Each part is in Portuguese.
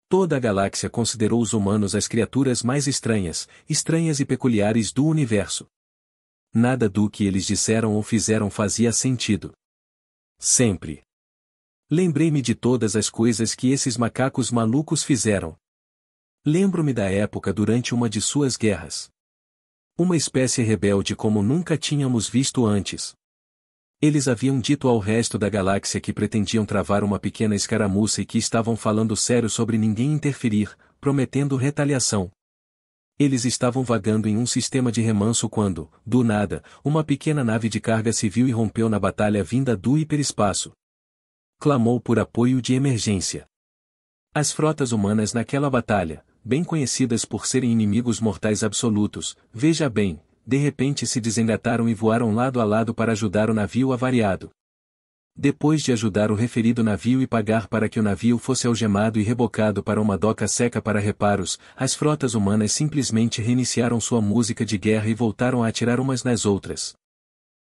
Toda a galáxia considerou os humanos as criaturas mais estranhas e peculiares do universo. Nada do que eles disseram ou fizeram fazia sentido. Sempre. Lembrei-me de todas as coisas que esses macacos malucos fizeram. Lembro-me da época durante uma de suas guerras. Uma espécie rebelde como nunca tínhamos visto antes. Eles haviam dito ao resto da galáxia que pretendiam travar uma pequena escaramuça e que estavam falando sério sobre ninguém interferir, prometendo retaliação. Eles estavam vagando em um sistema de remanso quando, do nada, uma pequena nave de carga civil irrompeu na batalha vinda do hiperespaço. Clamou por apoio de emergência. As frotas humanas naquela batalha, bem conhecidas por serem inimigos mortais absolutos, veja bem, de repente se desengataram e voaram lado a lado para ajudar o navio avariado. Depois de ajudar o referido navio e pagar para que o navio fosse algemado e rebocado para uma doca seca para reparos, as frotas humanas simplesmente reiniciaram sua música de guerra e voltaram a atirar umas nas outras.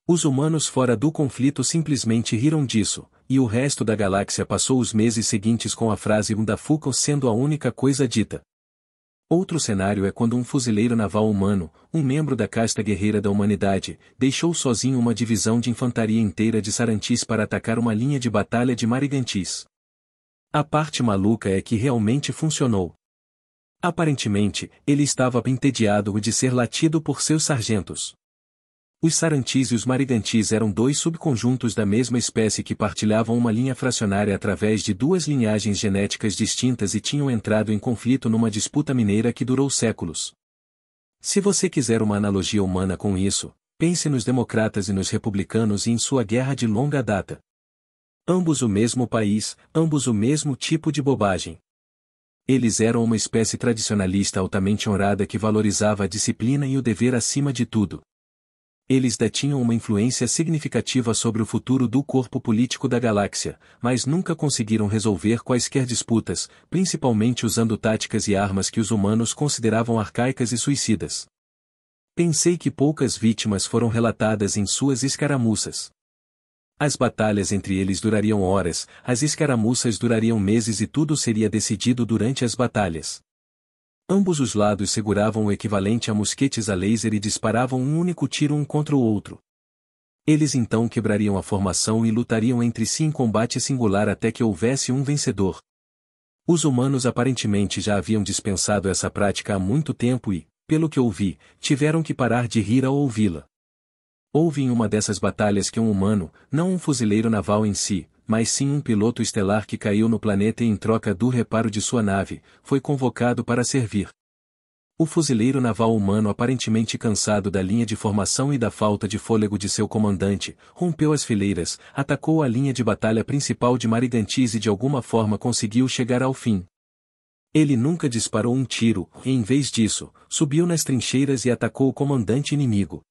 Os humanos fora do conflito simplesmente riram disso, e o resto da galáxia passou os meses seguintes com a frase Undafucal sendo a única coisa dita. Outro cenário é quando um fuzileiro naval humano, um membro da casta guerreira da humanidade, deixou sozinho uma divisão de infantaria inteira de Sarantis para atacar uma linha de batalha de Marigantis. A parte maluca é que realmente funcionou. Aparentemente, ele estava entediado de ser latido por seus sargentos. Os Sarantis e os Marigantis eram dois subconjuntos da mesma espécie que partilhavam uma linha fracionária através de duas linhagens genéticas distintas e tinham entrado em conflito numa disputa mineira que durou séculos. Se você quiser uma analogia humana com isso, pense nos democratas e nos republicanos e em sua guerra de longa data. Ambos o mesmo país, ambos o mesmo tipo de bobagem. Eles eram uma espécie tradicionalista altamente honrada que valorizava a disciplina e o dever acima de tudo. Eles detinham uma influência significativa sobre o futuro do corpo político da galáxia, mas nunca conseguiram resolver quaisquer disputas, principalmente usando táticas e armas que os humanos consideravam arcaicas e suicidas. Pensei que poucas vítimas foram relatadas em suas escaramuças. As batalhas entre eles durariam horas, as escaramuças durariam meses e tudo seria decidido durante as batalhas. Ambos os lados seguravam o equivalente a mosquetes a laser e disparavam um único tiro um contra o outro. Eles então quebrariam a formação e lutariam entre si em combate singular até que houvesse um vencedor. Os humanos aparentemente já haviam dispensado essa prática há muito tempo e, pelo que ouvi, tiveram que parar de rir ao ouvi-la. Houve em uma dessas batalhas que um humano, não um fuzileiro naval em si, mas sim um piloto estelar que caiu no planeta e em troca do reparo de sua nave, foi convocado para servir. O fuzileiro naval humano aparentemente cansado da linha de formação e da falta de fôlego de seu comandante, rompeu as fileiras, atacou a linha de batalha principal de Marigantis e de alguma forma conseguiu chegar ao fim. Ele nunca disparou um tiro, e em vez disso, subiu nas trincheiras e atacou o comandante inimigo.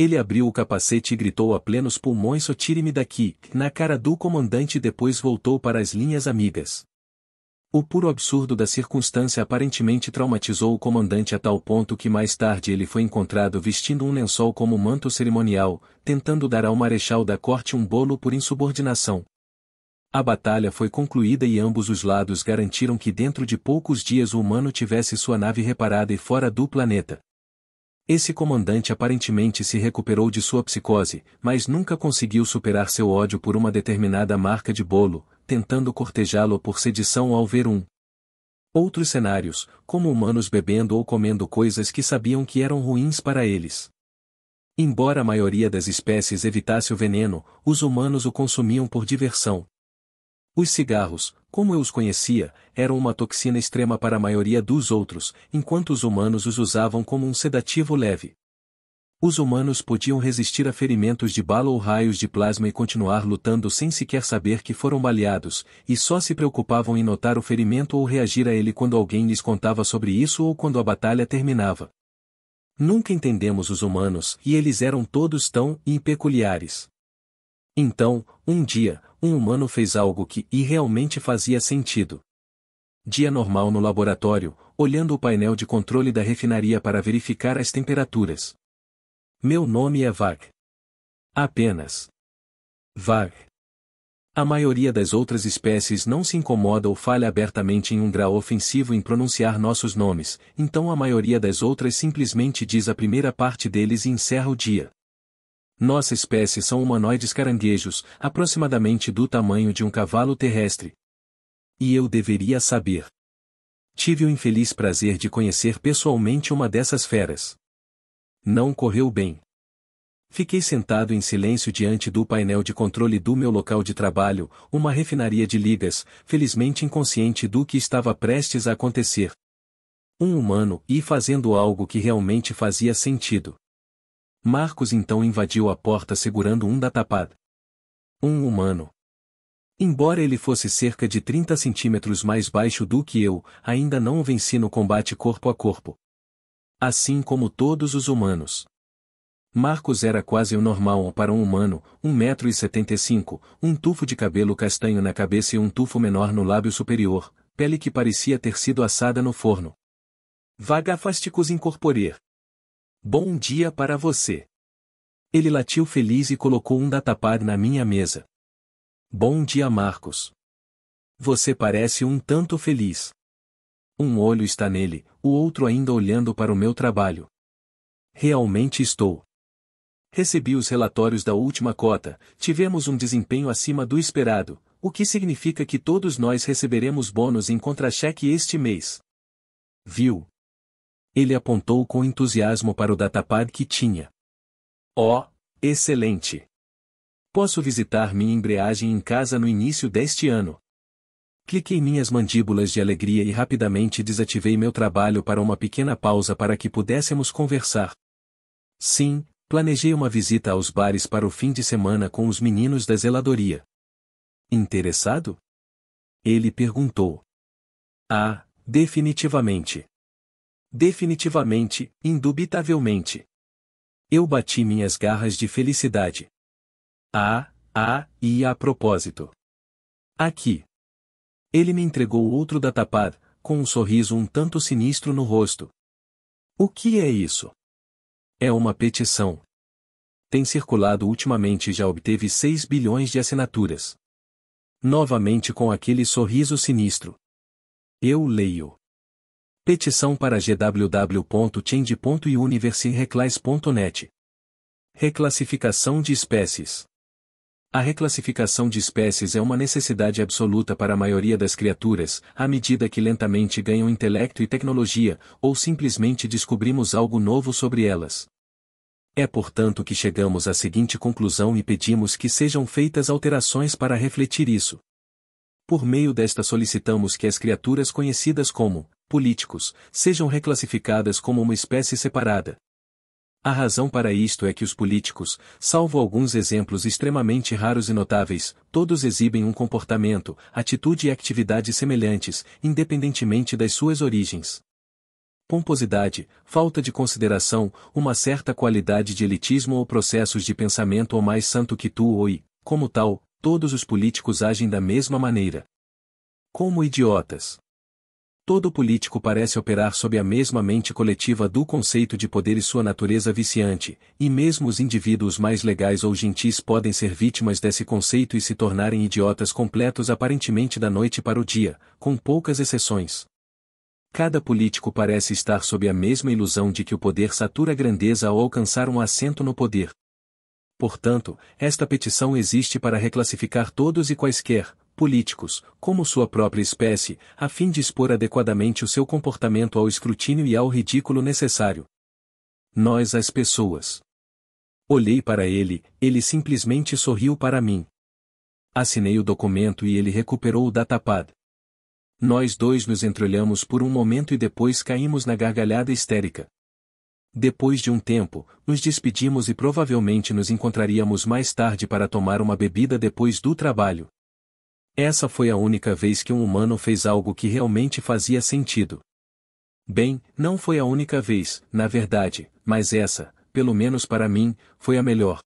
Ele abriu o capacete e gritou a plenos pulmões: "Só tire-me daqui", na cara do comandante e depois voltou para as linhas amigas. O puro absurdo da circunstância aparentemente traumatizou o comandante a tal ponto que mais tarde ele foi encontrado vestindo um lençol como manto cerimonial, tentando dar ao marechal da corte um bolo por insubordinação. A batalha foi concluída e ambos os lados garantiram que dentro de poucos dias o humano tivesse sua nave reparada e fora do planeta. Esse comandante aparentemente se recuperou de sua psicose, mas nunca conseguiu superar seu ódio por uma determinada marca de bolo, tentando cortejá-lo por sedição ao ver um. Outros cenários, como humanos bebendo ou comendo coisas que sabiam que eram ruins para eles. Embora a maioria das espécies evitasse o veneno, os humanos o consumiam por diversão. Os cigarros, como eu os conhecia, eram uma toxina extrema para a maioria dos outros, enquanto os humanos os usavam como um sedativo leve. Os humanos podiam resistir a ferimentos de bala ou raios de plasma e continuar lutando sem sequer saber que foram baleados, e só se preocupavam em notar o ferimento ou reagir a ele quando alguém lhes contava sobre isso ou quando a batalha terminava. Nunca entendemos os humanos, e eles eram todos tão peculiares. Então, um dia, um humano fez algo que realmente fazia sentido. Dia normal no laboratório, olhando o painel de controle da refinaria para verificar as temperaturas. Meu nome é Vag. Apenas Vag. A maioria das outras espécies não se incomoda ou falha abertamente em um grau ofensivo em pronunciar nossos nomes, então a maioria das outras simplesmente diz a primeira parte deles e encerra o dia. Nossa espécie são humanoides caranguejos, aproximadamente do tamanho de um cavalo terrestre. E eu deveria saber. Tive o infeliz prazer de conhecer pessoalmente uma dessas feras. Não correu bem. Fiquei sentado em silêncio diante do painel de controle do meu local de trabalho, uma refinaria de ligas, felizmente inconsciente do que estava prestes a acontecer. Um humano, e fazendo algo que realmente fazia sentido. Marcos então invadiu a porta segurando um datapad. Um humano. Embora ele fosse cerca de 30 centímetros mais baixo do que eu, ainda não o venci no combate corpo a corpo. Assim como todos os humanos. Marcos era quase o normal para um humano, 1,75 m, um tufo de cabelo castanho na cabeça e um tufo menor no lábio superior, pele que parecia ter sido assada no forno. Vagafasticus Incorporer. Bom dia para você. Ele latiu feliz e colocou um datapad na minha mesa. Bom dia, Marcos. Você parece um tanto feliz. Um olho está nele, o outro ainda olhando para o meu trabalho. Realmente estou. Recebi os relatórios da última cota, tivemos um desempenho acima do esperado, o que significa que todos nós receberemos bônus em contra-cheque este mês. Viu? Ele apontou com entusiasmo para o datapad que tinha. Oh, excelente! Posso visitar minha embreagem em casa no início deste ano. Cliquei minhas mandíbulas de alegria e rapidamente desativei meu trabalho para uma pequena pausa para que pudéssemos conversar. Sim, planejei uma visita aos bares para o fim de semana com os meninos da zeladoria. Interessado? Ele perguntou. Ah, definitivamente. Definitivamente, indubitavelmente. Eu bati minhas garras de felicidade. E a propósito. Aqui. Ele me entregou outro datapad, com um sorriso um tanto sinistro no rosto. O que é isso? É uma petição. Tem circulado ultimamente e já obteve 6 bilhões de assinaturas. Novamente com aquele sorriso sinistro. Eu leio. Petição para gww.change.universireclass.net. Reclassificação de espécies. A reclassificação de espécies é uma necessidade absoluta para a maioria das criaturas, à medida que lentamente ganham intelecto e tecnologia, ou simplesmente descobrimos algo novo sobre elas. É portanto que chegamos à seguinte conclusão e pedimos que sejam feitas alterações para refletir isso. Por meio desta solicitamos que as criaturas conhecidas como políticos sejam reclassificadas como uma espécie separada. A razão para isto é que os políticos, salvo alguns exemplos extremamente raros e notáveis, todos exibem um comportamento, atitude e atividade semelhantes, independentemente das suas origens. Pomposidade, falta de consideração, uma certa qualidade de elitismo ou processos de pensamento ou mais santo que tu ou e, como tal, todos os políticos agem da mesma maneira. Como idiotas. Todo político parece operar sob a mesma mente coletiva do conceito de poder e sua natureza viciante, e mesmo os indivíduos mais legais ou gentis podem ser vítimas desse conceito e se tornarem idiotas completos aparentemente da noite para o dia, com poucas exceções. Cada político parece estar sob a mesma ilusão de que o poder satura a grandeza ao alcançar um assento no poder. Portanto, esta petição existe para reclassificar todos e quaisquer políticos, como sua própria espécie, a fim de expor adequadamente o seu comportamento ao escrutínio e ao ridículo necessário. Nós as pessoas. Olhei para ele simplesmente sorriu para mim. Assinei o documento e ele recuperou o datapad. Nós dois nos entreolhamos por um momento e depois caímos na gargalhada histérica. Depois de um tempo, nos despedimos e provavelmente nos encontraríamos mais tarde para tomar uma bebida depois do trabalho. Essa foi a única vez que um humano fez algo que realmente fazia sentido. Bem, não foi a única vez, na verdade, mas essa, pelo menos para mim, foi a melhor.